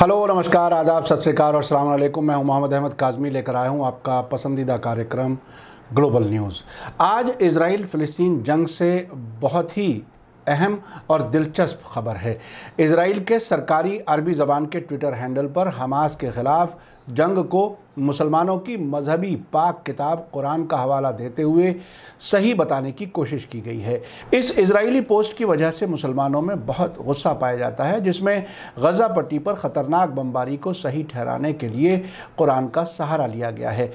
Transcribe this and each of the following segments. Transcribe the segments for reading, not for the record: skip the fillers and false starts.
Hello, नमस्कार, आदाब, सत श्री अकाल और अस्सलाम वालेकुम। मैं हूं मोहम्मद अहमद काज़मी, लेकर आया हूं आपका पसंदीदा कार्यक्रम ग्लोबल न्यूज़। आज इजराइल फ़िलिस्तीन जंग से बहुत ही अहम और दिलचस्प खबर है। इजराइल के सरकारी अरबी ज़बान के ट्विटर हैंडल पर हमास के ख़िलाफ़ जंग को मुसलमानों की मजहबी पाक किताब कुरान का हवाला देते हुए सही बताने की कोशिश की गई है। इस इजरायली पोस्ट की वजह से मुसलमानों में बहुत गुस्सा पाया जाता है, जिसमें गज़ा पट्टी पर ख़तरनाक बमबारी को सही ठहराने के लिए कुरान का सहारा लिया गया है।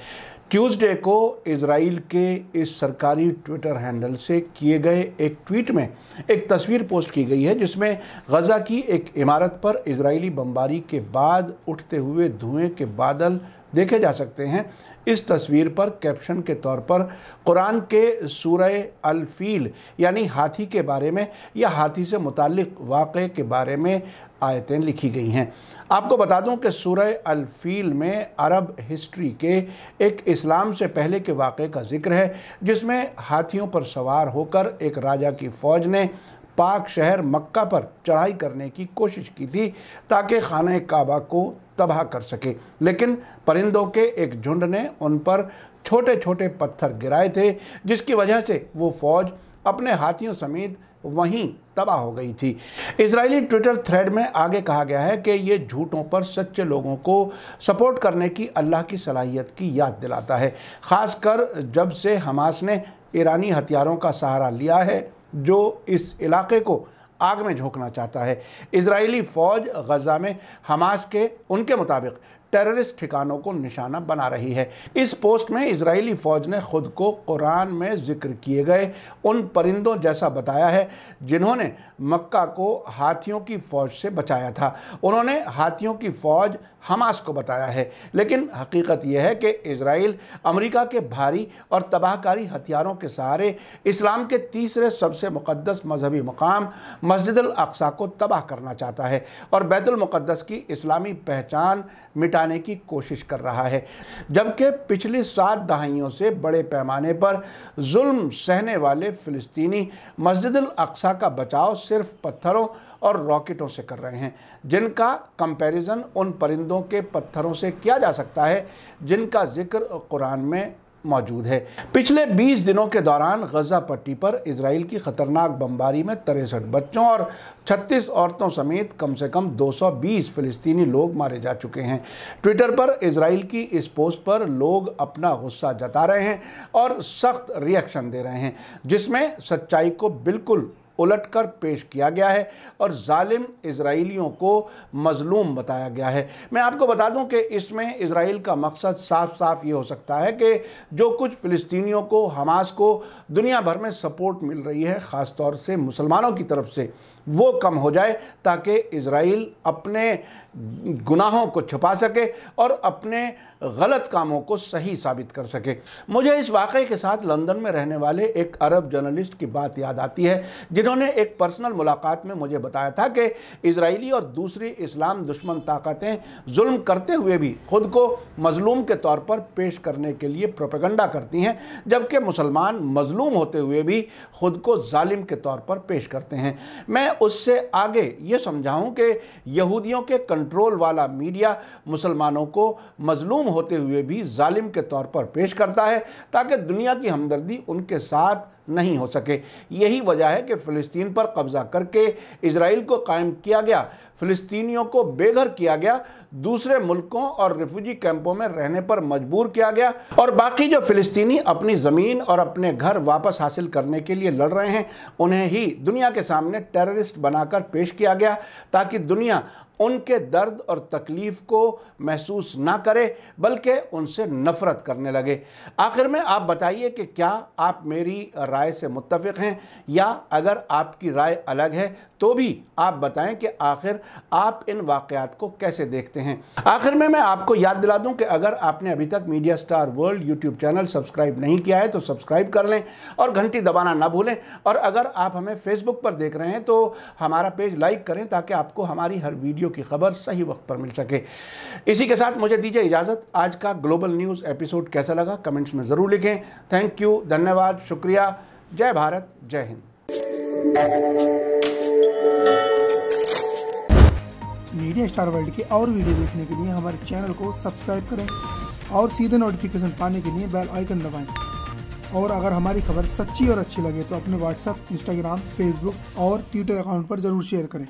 ट्यूसडे को इजराइल के इस सरकारी ट्विटर हैंडल से किए गए एक ट्वीट में एक तस्वीर पोस्ट की गई है, जिसमें गज़ा की एक इमारत पर इजरायली बमबारी के बाद उठते हुए धुएं के बादल देखे जा सकते हैं। इस तस्वीर पर कैप्शन के तौर पर कुरान के सूरह अल फील यानी हाथी के बारे में या हाथी से मुताल्लिक़ वाक़े के बारे में आयतें लिखी गई हैं। आपको बता दूं कि सूरह अल फील में अरब हिस्ट्री के एक इस्लाम से पहले के वाक़े का जिक्र है, जिसमें हाथियों पर सवार होकर एक राजा की फ़ौज ने पाक शहर मक्का पर चढ़ाई करने की कोशिश की थी ताकि खाने काबा को तबाह कर सके, लेकिन परिंदों के एक झुंड ने उन पर छोटे छोटे पत्थर गिराए थे, जिसकी वजह से वो फ़ौज अपने हाथियों समेत वहीं तबाह हो गई थी। इजरायली ट्विटर थ्रेड में आगे कहा गया है कि ये झूठों पर सच्चे लोगों को सपोर्ट करने की अल्लाह की सलाहियत की याद दिलाता है, ख़ासकर जब से हमास ने ईरानी हथियारों का सहारा लिया है जो इस इलाके को आग में झोंकना चाहता है। इजरायली फ़ौज गज़ा में हमास के उनके मुताबिक टेररिस्ट ठिकानों को निशाना बना रही है। इस पोस्ट में इजरायली फ़ौज ने खुद को कुरान में ज़िक्र किए गए उन परिंदों जैसा बताया है जिन्होंने मक्का को हाथियों की फ़ौज से बचाया था। उन्होंने हाथियों की फ़ौज हमास को बताया है, लेकिन हकीकत यह है कि इजराइल अमेरिका के भारी और तबाहकारी हथियारों के सहारे इस्लाम के तीसरे सबसे मुक़द्दस मजहबी मकाम मस्जिद अल अक़सा को तबाह करना चाहता है और बैतुल मुक़द्दस की इस्लामी पहचान मिटाने की कोशिश कर रहा है। जबकि पिछली 7 दहाइयों से बड़े पैमाने पर जुल्म सहने वाले फ़िलिस्तीनी मस्जिद अल अक़सा का बचाव सिर्फ पत्थरों और रॉकेटों से कर रहे हैं, जिनका कंपैरिजन उन परिंदों के पत्थरों से किया जा सकता है जिनका जिक्र कुरान में मौजूद है। पिछले 20 दिनों के दौरान गज़ा पट्टी पर इजराइल की ख़तरनाक बमबारी में 63 बच्चों और 36 औरतों समेत कम से कम 220 फ़िलिस्तीनी लोग मारे जा चुके हैं। ट्विटर पर इजराइल की इस पोस्ट पर लोग अपना गुस्सा जता रहे हैं और सख्त रिएक्शन दे रहे हैं, जिसमें सच्चाई को बिल्कुल उलटकर पेश किया गया है और जालिम इजराइलियों को मजलूम बताया गया है। मैं आपको बता दूं कि इसमें इजराइल का मकसद साफ साफ ये हो सकता है कि जो कुछ फ़िलिस्तीनियों को, हमास को दुनिया भर में सपोर्ट मिल रही है, ख़ास तौर से मुसलमानों की तरफ से, वो कम हो जाए ताकि इजराइल अपने गुनाहों को छुपा सके और अपने गलत कामों को सही साबित कर सके। मुझे इस वाक़े के साथ लंदन में रहने वाले एक अरब जर्नलिस्ट की बात याद आती है, जिन्होंने एक पर्सनल मुलाकात में मुझे बताया था कि इजरायली और दूसरी इस्लाम दुश्मन ताकतें जुल्म करते हुए भी खुद को मजलूम के तौर पर पेश करने के लिए प्रोपेगेंडा करती हैं, जबकि मुसलमान मजलूम होते हुए भी खुद को जालिम के तौर पर पेश करते हैं। मैं उससे आगे ये समझाऊं कि यहूदियों के कंट्रोल वाला मीडिया मुसलमानों को मजलूम होते हुए भी जालिम के तौर पर पेश करता है ताकि दुनिया की हमदर्दी उनके साथ नहीं हो सके। यही वजह है कि फ़िलिस्तीन पर कब्ज़ा करके इजराइल को कायम किया गया, फ़िलिस्तीनियों को बेघर किया गया, दूसरे मुल्कों और रिफ्यूजी कैंपों में रहने पर मजबूर किया गया और बाकी जो फ़िलिस्तीनी अपनी ज़मीन और अपने घर वापस हासिल करने के लिए लड़ रहे हैं, उन्हें ही दुनिया के सामने टेररिस्ट बनाकर पेश किया गया ताकि दुनिया उनके दर्द और तकलीफ़ को महसूस ना करे बल्कि उनसे नफ़रत करने लगे। आखिर में आप बताइए कि क्या आप मेरी राय से मुत्तफ़िक़ हैं, या अगर आपकी राय अलग है तो भी आप बताएं कि आखिर आप इन वाक़यात को कैसे देखते हैं। आखिर में मैं आपको याद दिला दूं कि अगर आपने अभी तक media star world YouTube channel subscribe नहीं किया है तो सब्सक्राइब कर लें और घंटी दबाना ना भूलें, और अगर आप हमें फेसबुक पर देख रहे हैं तो हमारा पेज लाइक करें ताकि आपको हमारी हर वीडियो की खबर सही वक्त पर मिल सके। इसी के साथ मुझे दीजिए इजाज़त। आज का ग्लोबल न्यूज़ एपिसोड कैसा लगा कमेंट्स में ज़रूर लिखें। थैंक यू, धन्यवाद, शुक्रिया। जय भारत, जय हिंद। मीडिया स्टार वर्ल्ड के और वीडियो देखने के लिए हमारे चैनल को सब्सक्राइब करें और सीधे नोटिफिकेशन पाने के लिए बेल आइकन दबाएं। और अगर हमारी खबर सच्ची और अच्छी लगे तो अपने व्हाट्सएप, इंस्टाग्राम, फेसबुक और ट्विटर अकाउंट पर ज़रूर शेयर करें।